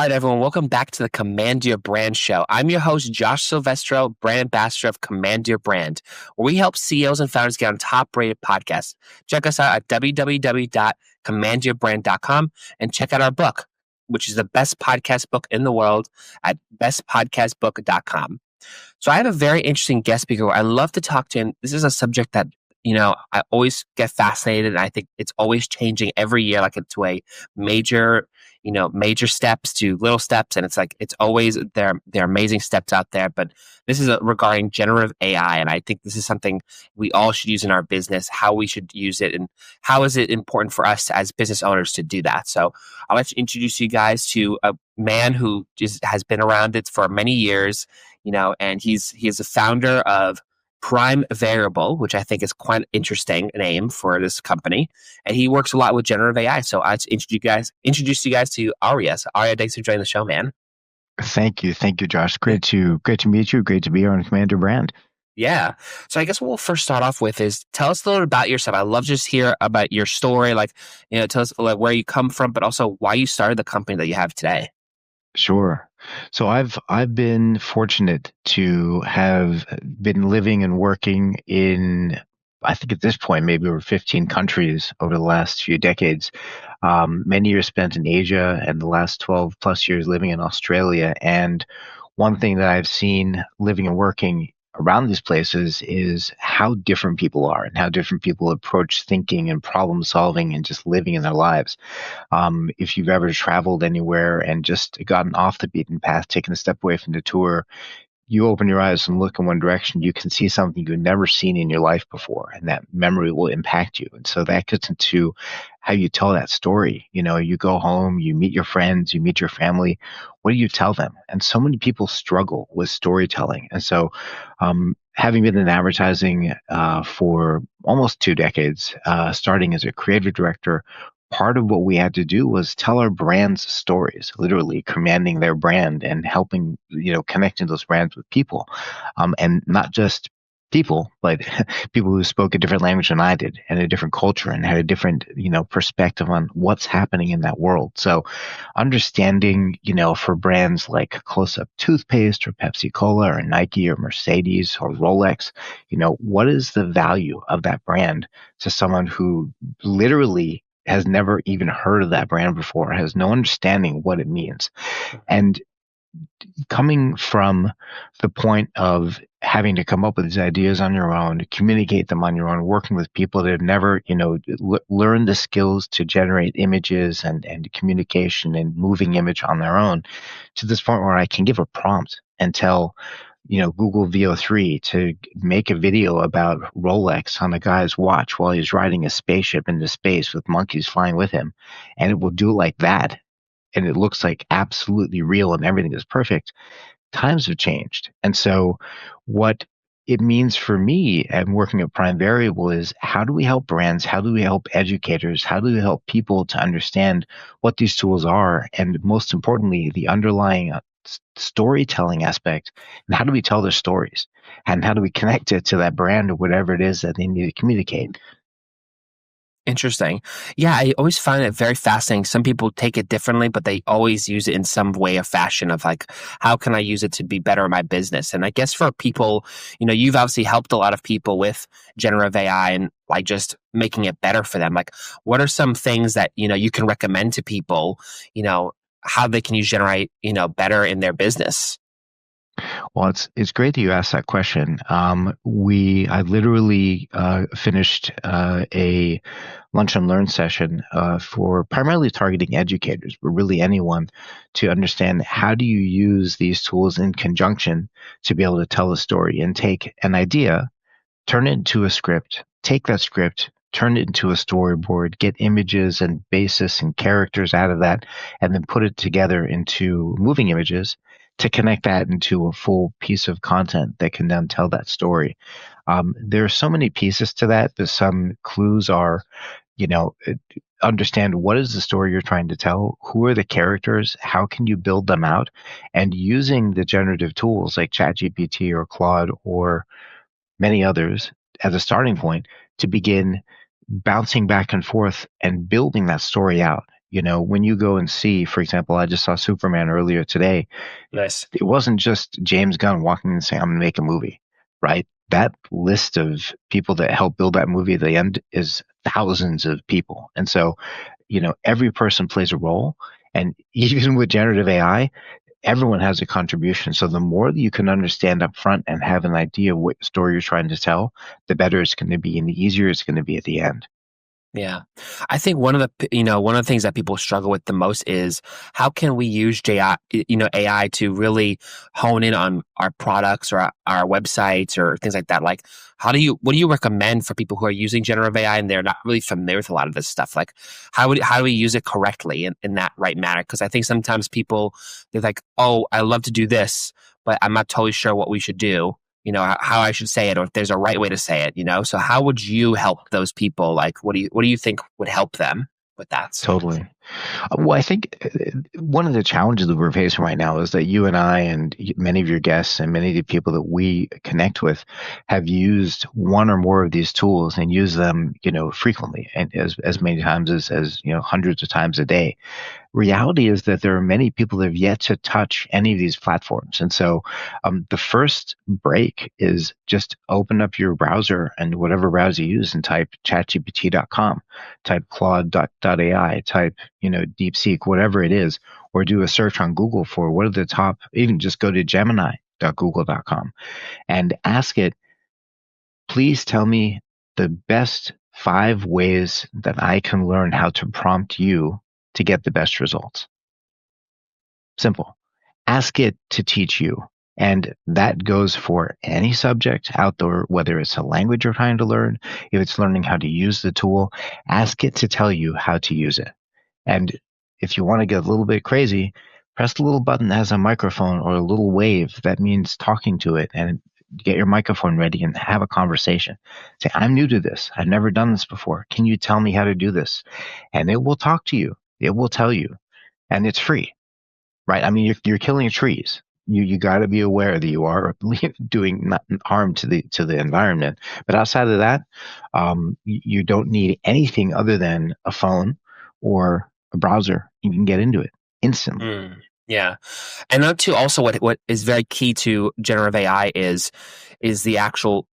right, everyone, welcome back to the Command Your Brand Show. I'm your host, Josh Silvestro, brand ambassador of Command Your Brand, where we help CEOs and founders get on top-rated podcasts. Check us out at www.commandyourbrand.com and check out our book, which is the best podcast book in the world at bestpodcastbook.com. So I have a very interesting guest speaker I love to talk to, and this is a subject that I always get fascinated, and I think it's always changing every year, like into a major steps to little steps, and it's always there are amazing steps out there. But this is regarding generative AI, and I think this is something we all should use in our business, how we should use it, and how is it important for us as business owners to do that. So I'd like to introduce you guys to a man who just has been around it for many years, and he is the founder of Prime Variable, which I think is quite an interesting name for this company. And he works a lot with generative AI. So I'd introduce you guys to Aryeh. So Aryeh, thanks for joining the show, man. Thank you, Josh. Great to meet you. Great to be here on Command Your Brand. Yeah. So I guess what we'll first start off with is tell us a little bit about yourself. I love to just hear about your story, tell us where you come from, but also why you started the company that you have today. Sure. So I've been fortunate to have been living and working in, I think at this point, maybe over 15 countries over the last few decades. Many years spent in Asia and the last 12 plus years living in Australia. And one thing that I've seen living and working around these places is how different people are and how different people approach thinking and problem solving and just living in their lives. If you've ever traveled anywhere and just gotten off the beaten path, taken a step away from the tour, you open your eyes and look in one direction, you can see something you've never seen in your life before, and that memory will impact you. And so that gets into how you tell that story. You go home, you meet your friends, you meet your family. What do you tell them? And so many people struggle with storytelling. And so having been in advertising for almost 2 decades, starting as a creative director, part of what we had to do was tell our brands stories, literally commanding their brand and helping, connecting those brands with people. And not just people, but people who spoke a different language than I did and a different culture and had a different, perspective on what's happening in that world. So understanding, for brands like Close-Up Toothpaste or Pepsi Cola or Nike or Mercedes or Rolex, what is the value of that brand to someone who literally has never even heard of that brand before, has no understanding what it means. And coming from the point of having to come up with these ideas on your own, communicate them on your own, working with people that have never, learned the skills to generate images and communication and moving image on their own, to this point where I can give a prompt and tell Google VO3 to make a video about Rolex on a guy's watch while he's riding a spaceship into space with monkeys flying with him. And it will do it like that. And it looks like absolutely real and everything is perfect. Times have changed. And so what it means for me and working at Prime Variable is, how do we help brands? How do we help educators? How do we help people to understand what these tools are? And most importantly, the underlying storytelling aspect, and how do we tell their stories, and how do we connect it to that brand or whatever it is that they need to communicate. Interesting. Yeah, I always find it very fascinating. Some people take it differently, but they always use it in some way or fashion of how can I use it to be better in my business? And I guess for people, you've obviously helped a lot of people with generative AI and just making it better for them. What are some things that, you can recommend to people, how they can use generate, better in their business? Well, it's great that you asked that question. I literally finished a lunch and learn session for primarily targeting educators, but really anyone, to understand how do you use these tools in conjunction to be able to tell a story and take an idea, turn it into a script, take that script, turn it into a storyboard, get images and basis and characters out of that, and then put it together into moving images to connect that into a full piece of content that can then tell that story. There are so many pieces to that, but some clues are, understand what is the story you're trying to tell, who are the characters, how can you build them out, and using the generative tools like ChatGPT or Claude or many others as a starting point to begin bouncing back and forth and building that story out When you go and see, for example, I just saw Superman earlier today. Nice. It wasn't just James Gunn walking in and saying, I'm going to make a movie, right? That list of people that helped build that movie at the end is thousands of people. And so, every person plays a role. And even with generative AI, everyone has a contribution. So the more that you can understand up front and have an idea of what story you're trying to tell, the better it's going to be and the easier it's going to be at the end. Yeah. I think one of the things that people struggle with the most is how can we use AI to really hone in on our products or our websites or things like that? Like, what do you recommend for people who are using generative AI and they're not really familiar with a lot of this stuff? Like, how do we use it correctly in that right manner? Because I think sometimes they're like, oh, I love to do this, but I'm not totally sure what we should do, how I should say it, or if there's a right way to say it. So how would you help those people? Like, what do you think would help them with that? Totally. Well, I think one of the challenges that we're facing right now is that you and I and many of your guests and many of the people that we connect with have used one or more of these tools and use them, frequently and as many times as hundreds of times a day. Reality is that there are many people that have yet to touch any of these platforms. And so the first break is just open up your browser and whatever browser you use and type chatgpt.com, type claude.ai, type, DeepSeek, whatever it is, or do a search on Google for what are the top, even just go to gemini.google.com and ask it, please tell me the best 5 ways that I can learn how to prompt you to get the best results. Simple. Ask it to teach you. And that goes for any subject out there, whether it's a language you're trying to learn, if it's learning how to use the tool, ask it to tell you how to use it. And if you want to get a little bit crazy, press the little button that has a microphone or a little wave. That means talking to it, and get your microphone ready and have a conversation. Say, I'm new to this. I've never done this before. Can you tell me how to do this? And it will talk to you. It will tell you. And it's free, right? I mean, you're killing trees. You got to be aware that you are doing not harm to the environment. But outside of that, you don't need anything other than a phone or a browser. You can get into it instantly. Yeah. And then too, also what is very key to generative AI is the actual,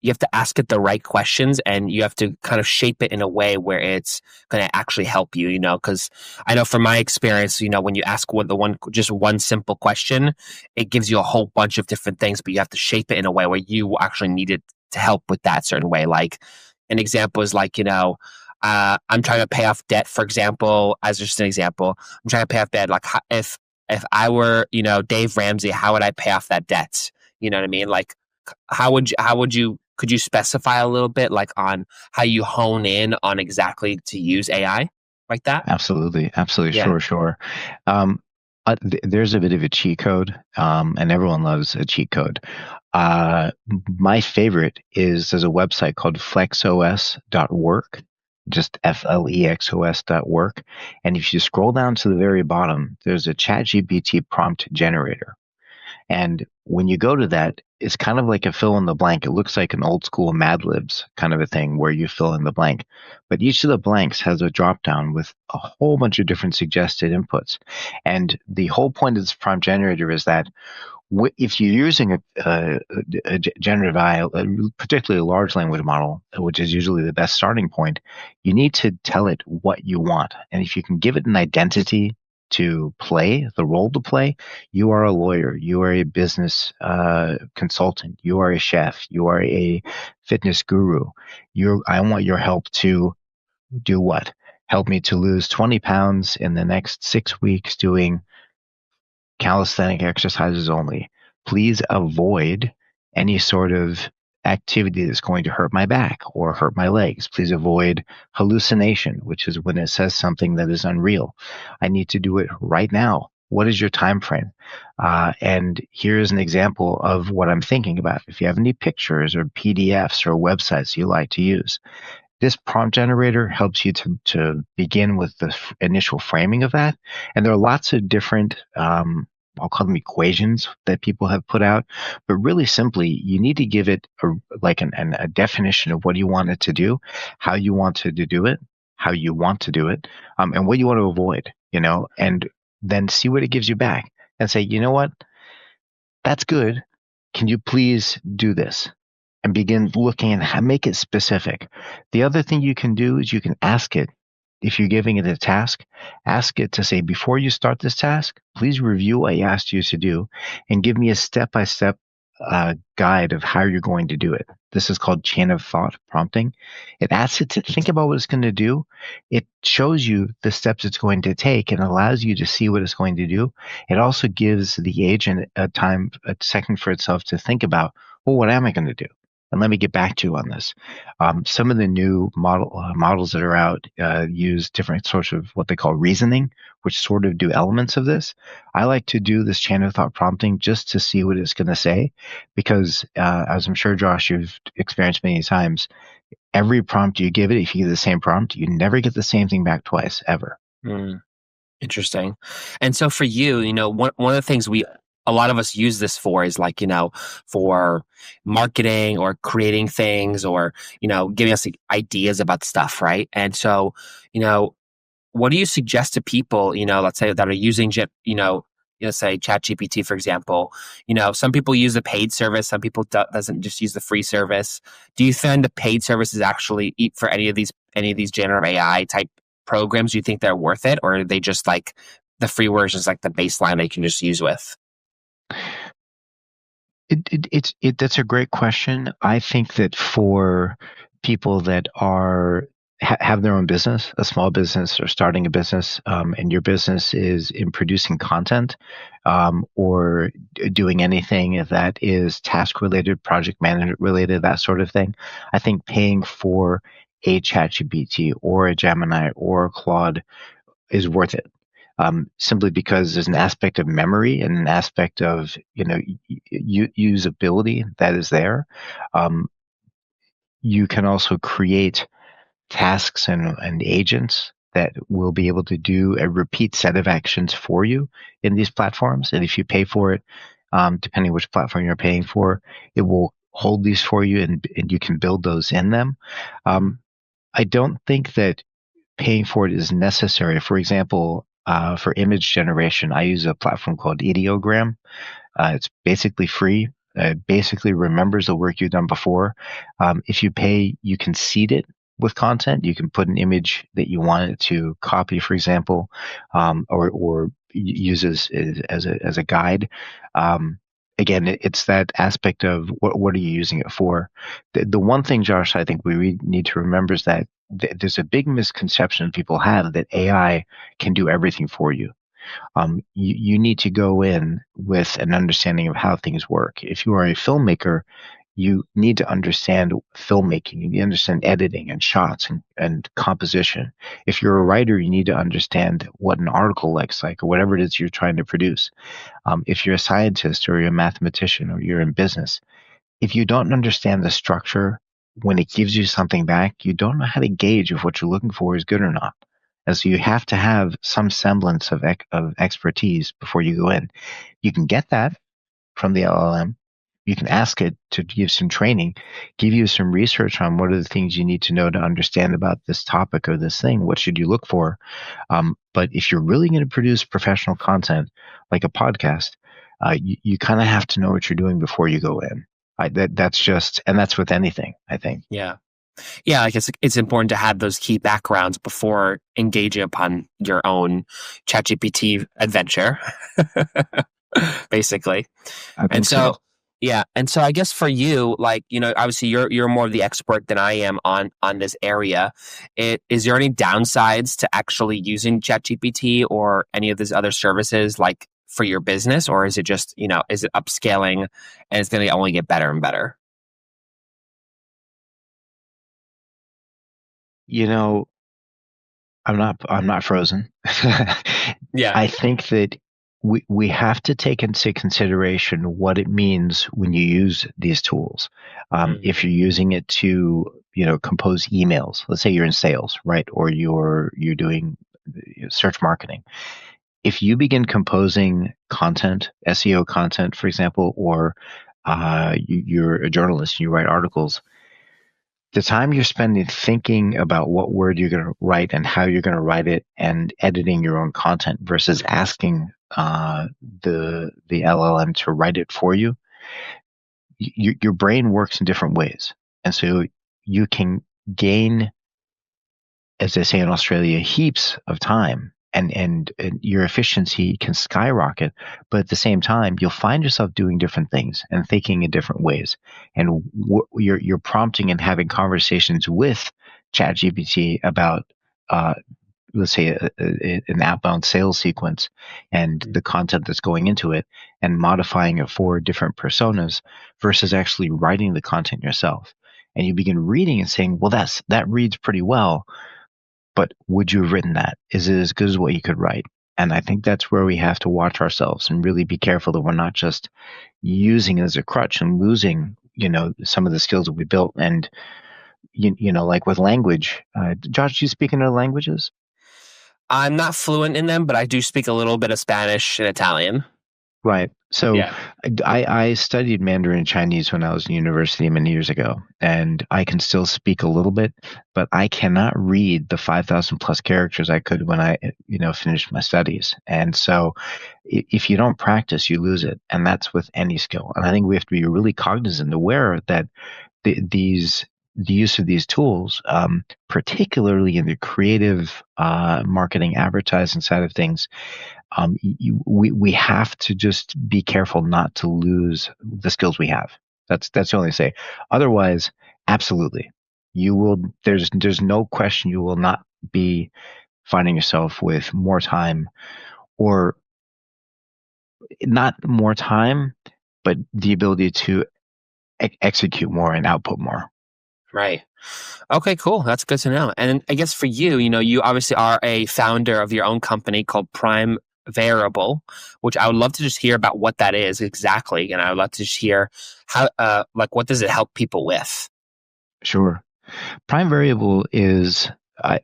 you have to ask it the right questions and you have to kind of shape it in a way where it's going to actually help you, because I know from my experience, when you ask just one simple question, it gives you a whole bunch of different things, but you have to shape it in a way where you actually need it to help with that certain way. Like an example is like, I'm trying to pay off debt, for example, as just an example. I'm trying to pay off debt. Like if I were, Dave Ramsey, how would I pay off that debt? You know what I mean? Like, could you specify a little bit like on how you hone in on exactly to use AI like that? Absolutely. Absolutely. Yeah. Sure. Um, there's a bit of a cheat code, and everyone loves a cheat code. My favorite is there's a website called flexos.work, just flexos.work. And if you scroll down to the very bottom, there's a ChatGPT prompt generator. And when you go to that, it's kind of like a fill in the blank. It looks like an old school Mad Libs kind of a thing where you fill in the blank. But each of the blanks has a drop down with a whole bunch of different suggested inputs. And the whole point of this prompt generator is that if you're using a generative AI, particularly a large language model, which is usually the best starting point, you need to tell it what you want. And if you can give it an identity to play, the role to play, you are a lawyer, you are a business consultant, you are a chef, you are a fitness guru. I want your help to do what? Help me to lose 20 pounds in the next 6 weeks doing calisthenic exercises only. Please avoid any sort of activity that's going to hurt my back or hurt my legs. Please avoid hallucination, which is when it says something that is unreal. I need to do it right now. What is your time frame? And here's an example of what I'm thinking about. If you have any pictures or PDFs or websites you like to use, this prompt generator helps you to begin with the initial framing of that. And there are lots of different, I'll call them equations that people have put out. But really simply, you need to give it a definition of what you want it to do, how you want it to do it. how you want to do it, and what you want to avoid, and then see what it gives you back and say, you know what, that's good. Can you please do this? And begin looking and make it specific. The other thing you can do is you can ask it, if you're giving it a task, ask it to say, before you start this task, please review what I asked you to do and give me a step-by-step guide of how you're going to do it. This is called chain of thought prompting. It asks it to think about what it's going to do. It shows you the steps it's going to take and allows you to see what it's going to do. It also gives the agent a second for itself to think about, well, what am I going to do? And let me get back to you on this. Some of the new models that are out use different sorts of what they call reasoning, which sort of do elements of this. I like to do this chain of thought prompting just to see what it's going to say, because as I'm sure, Josh, you've experienced many times, every prompt you give it, if you give the same prompt, you never get the same thing back twice, ever. Interesting. And so for you, one of the things a lot of us use this for is like, for marketing or creating things or, giving us ideas about stuff, right? And so, what do you suggest to people, let's say that are using, say ChatGPT, for example, some people use the paid service, some people doesn't just use the free service. Do you find the paid service is actually for any of these generative AI type programs? Do you think they're worth it, or are they just like the free versions, like the baseline they can just use with? That's a great question. I think that for people that have their own business, a small business, or starting a business, and your business is in producing content, or doing anything that is task related, project management related, that sort of thing, I think paying for a ChatGPT or a Gemini or a Claude is worth it. Simply because there's an aspect of memory and an aspect of usability that is there. You can also create tasks and agents that will be able to do a repeat set of actions for you in these platforms. And if you pay for it, depending which platform you're paying for, it will hold these for you, and you can build those in them. I don't think that paying for it is necessary. For example, for image generation, I use a platform called Ideogram. It's basically free. It basically remembers the work you've done before. If you pay, you can seed it with content. You can put an image that you want it to copy, for example, or use as a guide. Again, it's that aspect of what are you using it for. The one thing, Josh, I think we really need to remember is that there's a big misconception people have that AI can do everything for you. You need to go in with an understanding of how things work. If you are a filmmaker, you need to understand filmmaking. You need to understand editing and shots and composition. If you're a writer, you need to understand what an article looks like, or whatever it is you're trying to produce. If you're a scientist or you're a mathematician or you're in business, if you don't understand the structure, when it gives you something back, you don't know how to gauge if what you're looking for is good or not. And so you have to have some semblance of expertise before you go in. You can get that from the LLM. You can ask it to give some training, give you some research on what are the things you need to know to understand about this topic or this thing. What should you look for? But if you're really going to produce professional content like a podcast, you kind of have to know what you're doing before you go in. That's with anything, I think. Yeah. Yeah, like it's important to have those key backgrounds before engaging upon your own ChatGPT adventure, basically. I think And so. yeah, and so I guess for you, like, obviously you're more of the expert than I am on this area. Is there any downsides to actually using ChatGPT or any of these other services, like for your business, or is it just is it upscaling and it's going to only get better and better? I'm not frozen. Yeah. I think that we have to take into consideration what it means when you use these tools. If you're using it to, compose emails, let's say you're in sales, right? Or you're doing search marketing. If you begin composing content, SEO content, for example, or you're a journalist and you write articles, the time you're spending thinking about what word you're going to write and how you're going to write it and editing your own content versus asking the LLM to write it for you, your brain works in different ways. And so you can gain, as they say in Australia, heaps of time, and your efficiency can skyrocket. But at the same time, you'll find yourself doing different things and thinking in different ways. And you're prompting and having conversations with ChatGPT about, uh, let's say, an outbound sales sequence and the content that's going into it, and modifying it for different personas versus actually writing the content yourself. And you begin reading and saying, well, that reads pretty well, but would you have written that? Is it as good as what you could write? And I think that's where we have to watch ourselves and really be careful that we're not just using it as a crutch and losing, some of the skills that we built. And, like with language, Josh, do you speak in other languages? I'm not fluent in them, but I do speak a little bit of Spanish and Italian. Right. So Yeah. I studied Mandarin Chinese when I was in university many years ago, and I can still speak a little bit, but I cannot read the 5,000 plus characters I could when I, finished my studies. And so if you don't practice, you lose it. And that's with any skill. And I think we have to be really cognizant, aware that the use of these tools, particularly in the creative marketing, advertising side of things, we have to just be careful not to lose the skills we have. That's the only say. Otherwise, absolutely, you will. There's no question you will not be finding yourself with more time, or not more time, but the ability to execute more and output more. Right. Okay, cool. That's good to know. And I guess for you, you obviously are a founder of your own company called Prime Variable, which I would love to just hear about what that is exactly. And I would love to just hear how, what does it help people with? Sure. Prime Variable is a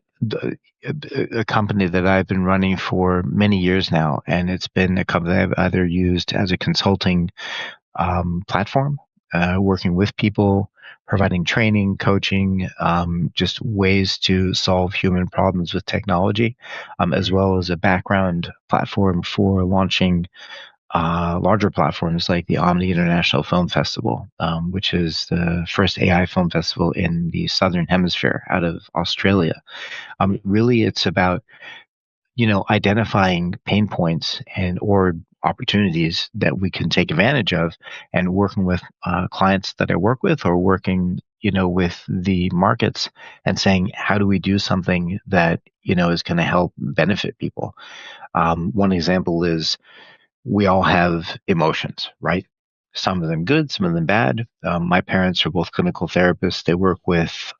company that I've been running for many years now, and it's been a company I've either used as a consulting platform, working with people, providing training, coaching, just ways to solve human problems with technology, as well as a background platform for launching larger platforms like the Omni International Film Festival, which is the first AI film festival in the Southern Hemisphere out of Australia. Really, it's about identifying pain points and or opportunities that we can take advantage of, and working with clients that I work with, or working with the markets, and saying, how do we do something that is going to help benefit people. One example is, we all have emotions, right? Some of them good, some of them bad. My parents are both clinical therapists. They work with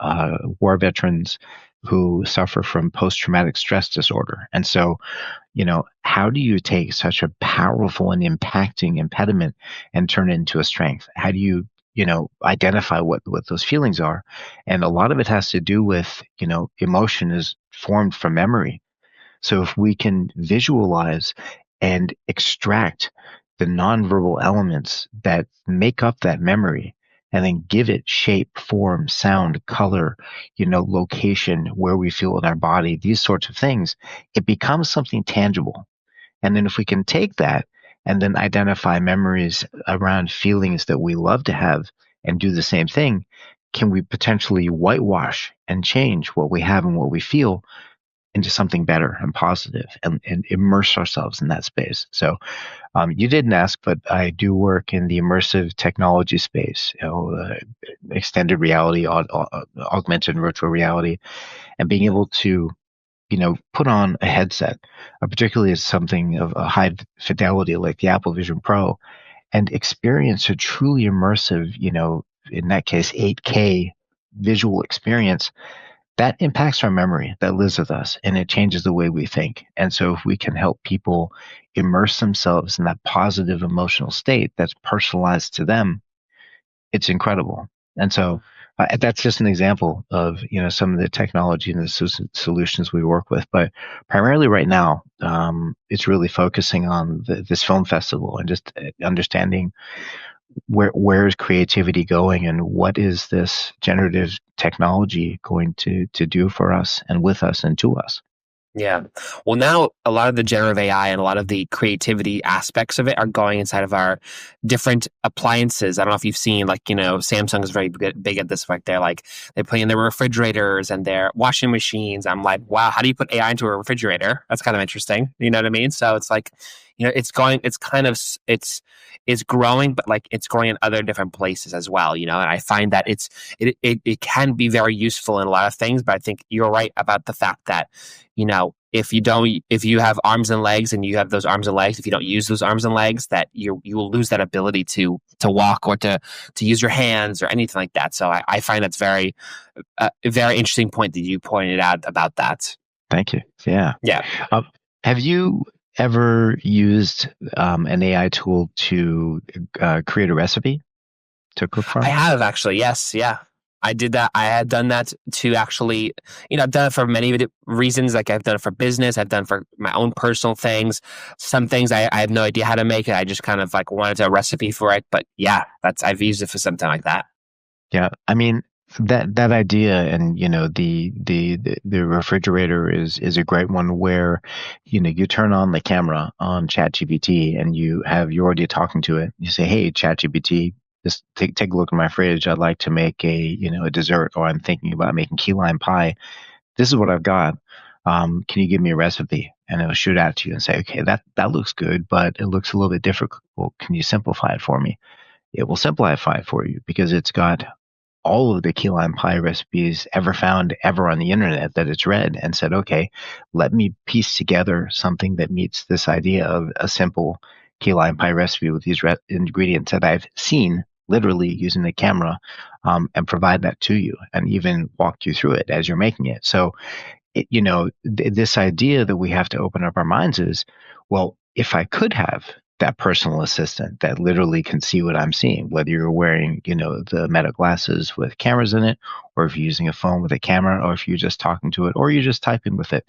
war veterans who suffer from post-traumatic stress disorder. And so, how do you take such a powerful and impacting impediment and turn it into a strength? How do you, identify what those feelings are? And a lot of it has to do with, emotion is formed from memory. So if we can visualize and extract the nonverbal elements that make up that memory, and then give it shape, form, sound, color, location, where we feel in our body, these sorts of things, it becomes something tangible. And then if we can take that and then identify memories around feelings that we love to have and do the same thing, can we potentially whitewash and change what we have and what we feel into something better and positive, and immerse ourselves in that space? So you didn't ask, but I do work in the immersive technology space, extended reality, augmented and virtual reality, and being able to, put on a headset, particularly as something of a high fidelity like the Apple Vision Pro, and experience a truly immersive, in that case, 8K visual experience that impacts our memory, that lives with us, and it changes the way we think. And so if we can help people immerse themselves in that positive emotional state that's personalized to them, it's incredible. And so that's just an example of, some of the technology and the solutions we work with. But primarily right now, it's really focusing on this film festival, and just understanding where is creativity going, and what is this generative technology going to do for us and with us and to us? Yeah. Well, now a lot of the generative AI and a lot of the creativity aspects of it are going inside of our different appliances. I don't know if you've seen, like, Samsung is very big at this. Like, they put in their refrigerators and their washing machines. I'm like, wow, how do you put AI into a refrigerator? That's kind of interesting. You know what I mean? So it's like, it's kind of, it's growing, but like it's growing in other different places as well, and I find that it can be very useful in a lot of things, but I think you're right about the fact that, if you have arms and legs and you have those arms and legs, if you don't use those arms and legs, that you will lose that ability to walk or to use your hands or anything like that. So I find that's a very interesting point that you pointed out about that. Thank you. Yeah. Yeah. Have you ever used an AI tool to create a recipe to cook I from? have actually, yes, yeah. I did that. I had done that to actually, I've done it for many reasons. Like, I've done it for business. I've done it for my own personal things. Some things I have no idea how to make it. I just kind of like wanted a recipe for it. But yeah, I've used it for something like that. Yeah, I mean that idea, and the refrigerator is a great one where you turn on the camera on ChatGPT and you're already talking to it. You say, "Hey, ChatGPT, just take a look at my fridge. I'd like to make a dessert, or I'm thinking about making key lime pie. This is what I've got. Can you give me a recipe?" And it'll shoot out to you and say, "Okay, that looks good, but it looks a little bit difficult. Can you simplify it for me?" It will simplify it for you because it's got all of the key lime pie recipes ever found ever on the internet that it's read and said, okay, let me piece together something that meets this idea of a simple key lime pie recipe with these ingredients that I've seen literally using the camera, and provide that to you and even walk you through it as you're making it. So this idea that we have to open up our minds is, well, if I could have that personal assistant that literally can see what I'm seeing, whether you're wearing, the Meta glasses with cameras in it, or if you're using a phone with a camera, or if you're just talking to it, or you're just typing with it,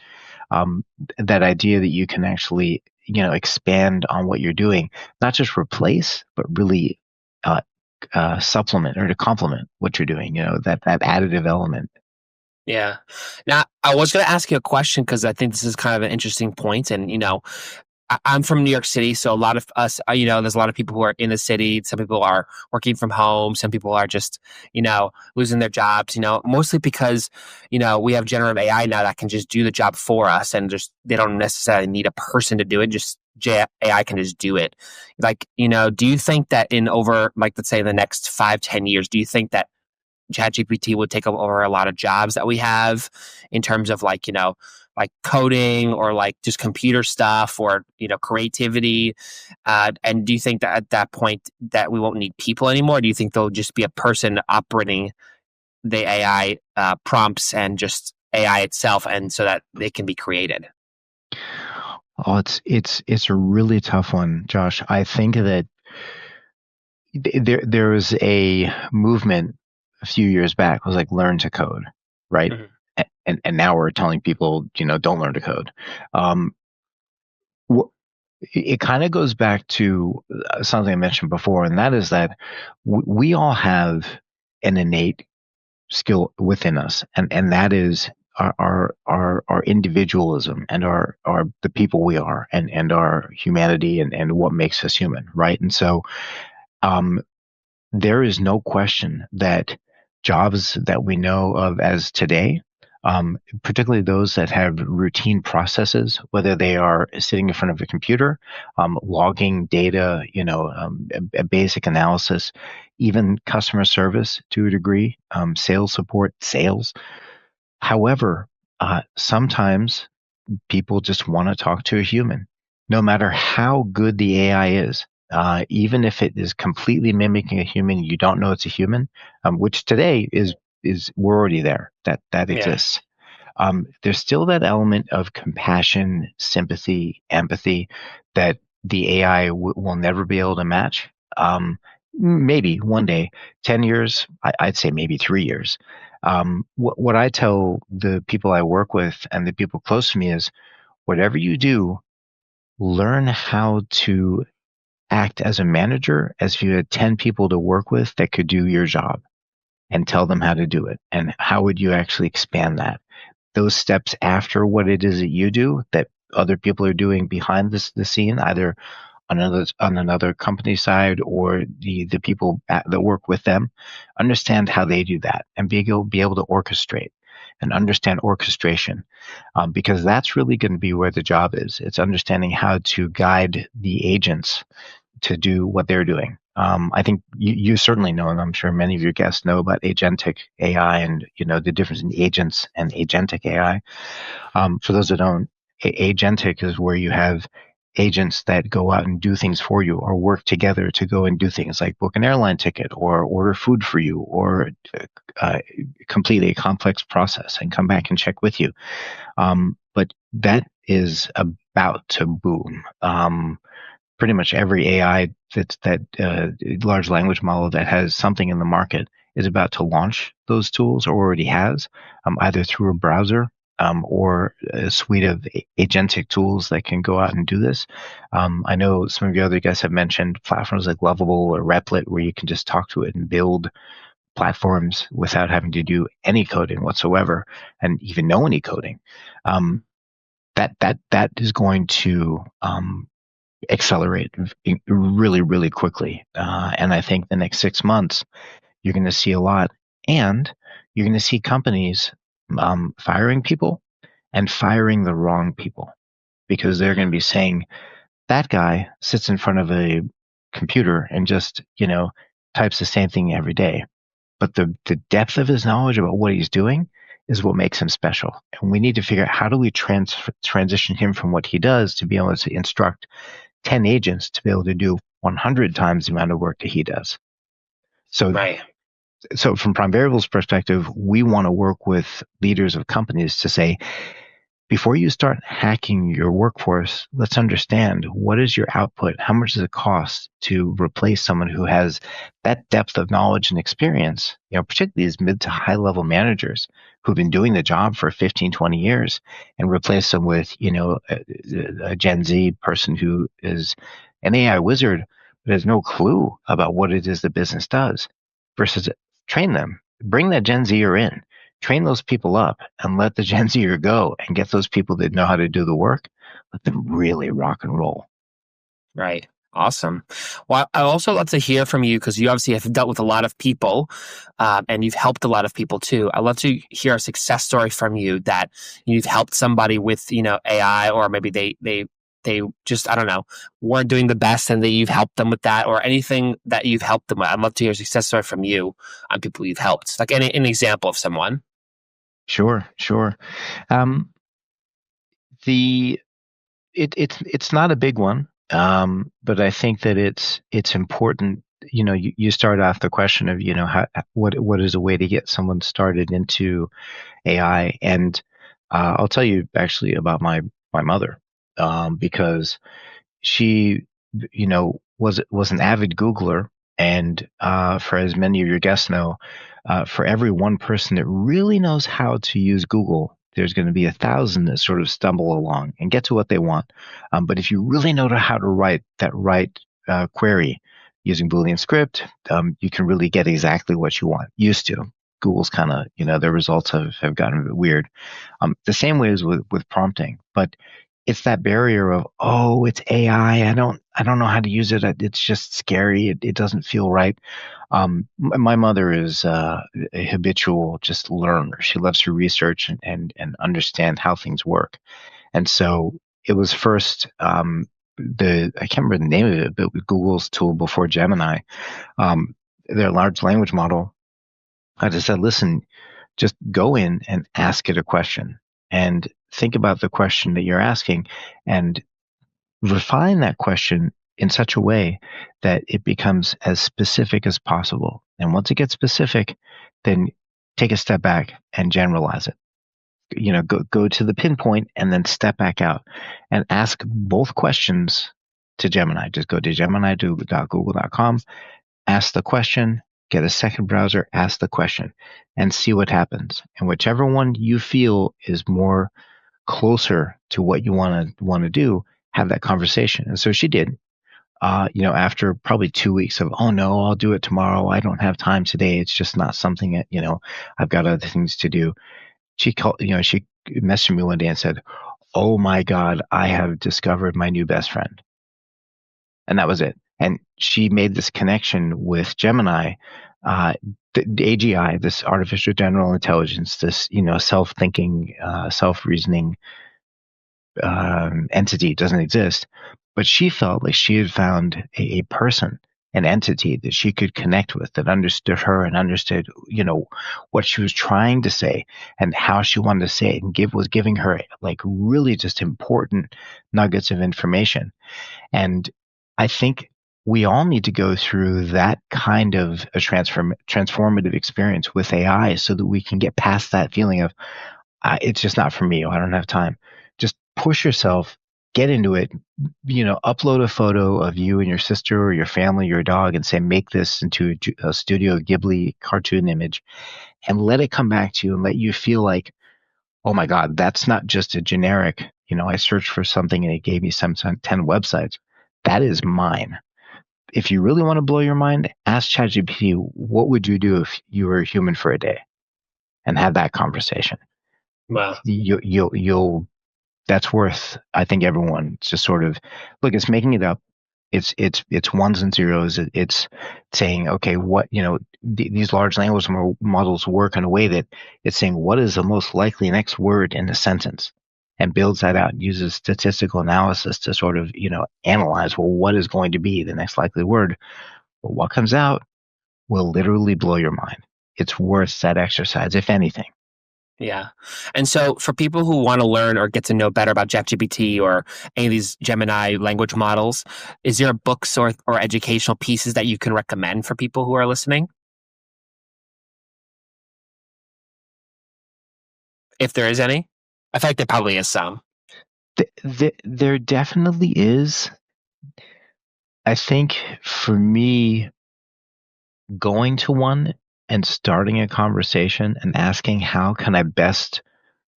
that idea that you can actually, expand on what you're doing, not just replace, but really uh, supplement or to complement what you're doing, that additive element. Yeah. Now, I was going to ask you a question because I think this is kind of an interesting point. And, I'm from New York City, so a lot of us, there's a lot of people who are in the city. Some people are working from home. Some people are just, losing their jobs, mostly because, we have generative AI now that can just do the job for us and just, they don't necessarily need a person to do it. Just AI can just do it. Like, do you think that in over, like, let's say the next 5, 10 years, do you think that ChatGPT would take over a lot of jobs that we have in terms of like coding or like just computer stuff or creativity? And do you think that at that point that we won't need people anymore? Do you think there'll just be a person operating the AI prompts and just AI itself, and so that they can be created? Oh, it's a really tough one, Josh. I think that there was a movement a few years back. It was like learn to code, right? Mhm. And now we're telling people, don't learn to code. Um, it kind of goes back to something I mentioned before, and that is that we all have an innate skill within us, and that is our individualism and our the people we are, and our humanity, and what makes us human, right? And so um, there is no question that jobs that we know of as today, particularly those that have routine processes, whether they are sitting in front of a computer, logging data, a basic analysis, even customer service to a degree, sales support, sales. However, sometimes people just want to talk to a human, no matter how good the AI is. Even if it is completely mimicking a human, you don't know it's a human, which today is we're already there. That Yeah. exists. There's still that element of compassion, sympathy, empathy that the AI will never be able to match. Maybe one day, 10 years, I'd say maybe 3 years. What I tell the people I work with and the people close to me is, whatever you do, learn how to act as a manager as if you had 10 people to work with that could do your job and tell them how to do it? And how would you actually expand that? Those steps after what it is that you do that other people are doing behind the scene, either on another company side or the people that work with them, understand how they do that and be able to orchestrate and understand orchestration, because that's really going to be where the job is. It's understanding how to guide the agents to do what they're doing. I think you certainly know, and I'm sure many of your guests know about agentic AI and the difference in agents and agentic AI. For those that don't, agentic is where you have agents that go out and do things for you or work together to go and do things like book an airline ticket or order food for you or uh, complete a complex process and come back and check with you. But that is about to boom. Pretty much every AI large language model that has something in the market is about to launch those tools or already has, either through a browser or a suite of agentic tools that can go out and do this. I know some of your other guys have mentioned platforms like Lovable or Replit, where you can just talk to it and build platforms without having to do any coding whatsoever and even know any coding. That is going to accelerate really, really quickly. And I think the next 6 months, you're going to see a lot. And you're going to see companies firing people and firing the wrong people, because they're going to be saying, that guy sits in front of a computer and just, types the same thing every day. But the depth of his knowledge about what he's doing is what makes him special. And we need to figure out, how do we transition him from what he does to be able to instruct 10 agents to be able to do 100 times the amount of work that he does. So, Right. so from Prime Variable's perspective, we want to work with leaders of companies to say, before you start hacking your workforce, let's understand, what is your output? How much does it cost to replace someone who has that depth of knowledge and experience, particularly as mid to high level managers who've been doing the job for 15, 20 years, and replace them with, a Gen Z person who is an AI wizard but has no clue about what it is the business does, versus train them, bring that Gen Zer in, train those people up, and let the Gen Zer go and get those people that know how to do the work. Let them really rock and roll. Right. Awesome. Well, I also love to hear from you, because you obviously have dealt with a lot of people, and you've helped a lot of people too. I'd love to hear a success story from you that you've helped somebody with, AI, or maybe they just, I don't know, weren't doing the best, and that you've helped them with that, or anything that you've helped them with. I'd love to hear a success story from you on people you've helped, like an example of someone. Sure. Um, it's not a big one, but I think that it's important. You start off the question of, what is a way to get someone started into AI, and I'll tell you actually about my mother, because she, was an avid Googler, and for as many of your guests know, for every one person that really knows how to use Google, there's going to be 1,000 that sort of stumble along and get to what they want. But if you really know how to write that right query using Boolean script, you can really get exactly what you want. Used to. Google's kind of, their results have gotten a bit weird. The same way as with prompting, but it's that barrier of, oh, it's AI. I don't know how to use it. It's just scary. It doesn't feel right. My mother is a habitual just learner. She loves to research and understand how things work. And so it was first, I can't remember the name of it, but with Google's tool before Gemini, their large language model, I just said, listen, just go in and ask it a question, and think about the question that you're asking, and refine that question in such a way that it becomes as specific as possible. And once it gets specific, then take a step back and generalize it. Go to the pinpoint and then step back out and ask both questions to Gemini. Just go to gemini.google.com, ask the question, get a second browser, ask the question, and see what happens. And whichever one you feel is more closer to what you want to do, have that conversation. And so she did. After probably 2 weeks of, oh no, I'll do it tomorrow. I don't have time today. It's just not something that, I've got other things to do. She messaged me one day and said, oh my God, I have discovered my new best friend. And that was it. And she made this connection with Gemini, the AGI, this artificial general intelligence, this, self-thinking, self-reasoning entity doesn't exist. But she felt like she had found a person, an entity that she could connect with, that understood her and understood, what she was trying to say and how she wanted to say it, and was giving her like really just important nuggets of information. And I think we all need to go through that kind of a transformative experience with AI so that we can get past that feeling of, it's just not for me, or I don't have time. Just push yourself, get into it, upload a photo of you and your sister or your family, your dog, and say, make this into a Studio Ghibli cartoon image, and let it come back to you and let you feel like, oh my God, that's not just a generic, I searched for something and it gave me some 10 websites. That is mine. If you really want to blow your mind, ask ChatGPT, what would you do if you were a human for a day? And have that conversation. Wow. You'll that's worth, I think, everyone to sort of look. It's making it up. It's ones and zeros. It's saying, okay, what, these large language models work in a way that it's saying what is the most likely next word in the sentence, and builds that out and uses statistical analysis to sort of, analyze, well, what is going to be the next likely word. But what comes out will literally blow your mind. It's worth that exercise, if anything. Yeah. And so for people who want to learn or get to know better about ChatGPT or any of these Gemini language models, is there books or educational pieces that you can recommend for people who are listening? If there is any? I feel like there probably is some. There definitely is. I think for me, going to one and starting a conversation and asking, how can I best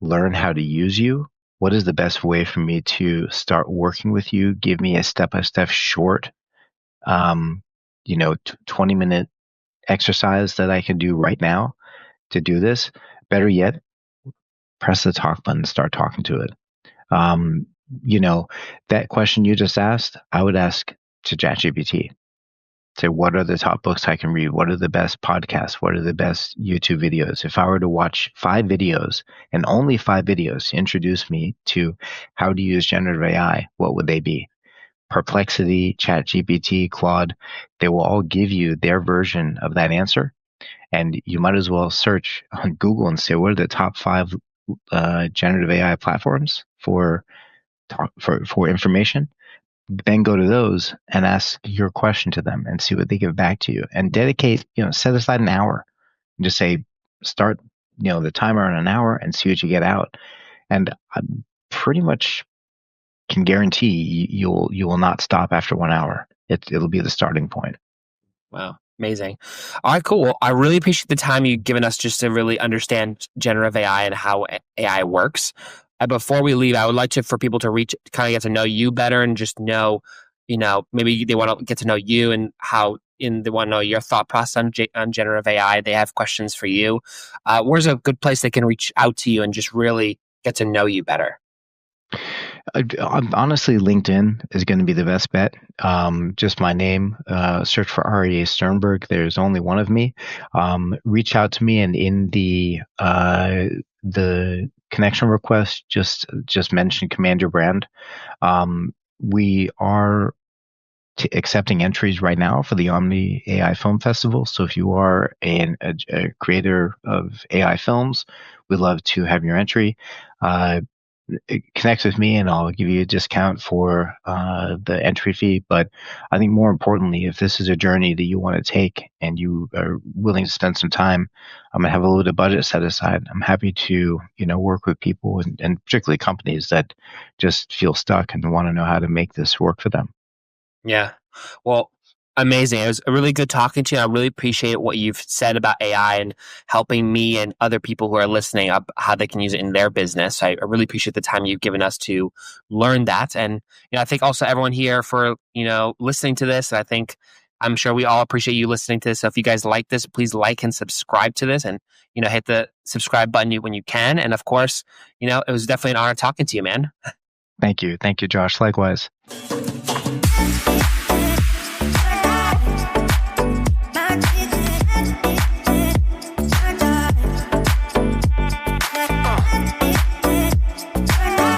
learn how to use you? What is the best way for me to start working with you? Give me a step-by-step short, 20-minute exercise that I can do right now to do this. Better yet, press the talk button and start talking to it. Um, you know, that question you just asked, I would ask to ChatGPT. Say, what are the top books I can read? What are the best podcasts? What are the best YouTube videos? If I were to watch 5 videos, and only 5 videos, to introduce me to how to use generative AI, what would they be? Perplexity, ChatGPT, Claude, they will all give you their version of that answer. And you might as well search on Google and say, what are the top 5 generative AI platforms for information? Then go to those and ask your question to them and see what they give back to you, and dedicate, set aside an hour and just say, start, the timer on an hour and see what you get out. And I pretty much can guarantee you will not stop after 1 hour. It'll be the starting point. Wow. Amazing. All right, cool. Well, I really appreciate the time you've given us just to really understand generative AI and how AI works. Before we leave, I would like for people to kind of get to know you better and just know, maybe they want to get to know you and they want to know your thought process on generative AI. They have questions for you. Where's a good place they can reach out to you and just really get to know you better? Honestly, LinkedIn is going to be the best bet. Just my name, search for Aryeh Sternberg. There's only one of me. Reach out to me, and in the connection request, just mention Command Your Brand. We are accepting entries right now for the Omni AI Film Festival. So if you are a creator of AI films, we'd love to have your entry. Connect with me and I'll give you a discount for the entry fee. But I think more importantly, if this is a journey that you want to take and you are willing to spend some time, I'm going to have a little bit of budget set aside. I'm happy to, work with people and particularly companies that just feel stuck and want to know how to make this work for them. Yeah. Well, Amazing. It was really good talking to you. I really appreciate what you've said about AI and helping me and other people who are listening up how they can use it in their business. I really appreciate the time you've given us to learn that. And I think also everyone here for listening to this. I'm sure we all appreciate you listening to this. So if you guys like this, please like and subscribe to this, and hit the subscribe button when you can. And of course, it was definitely an honor talking to you, man. Thank you, Josh. Likewise.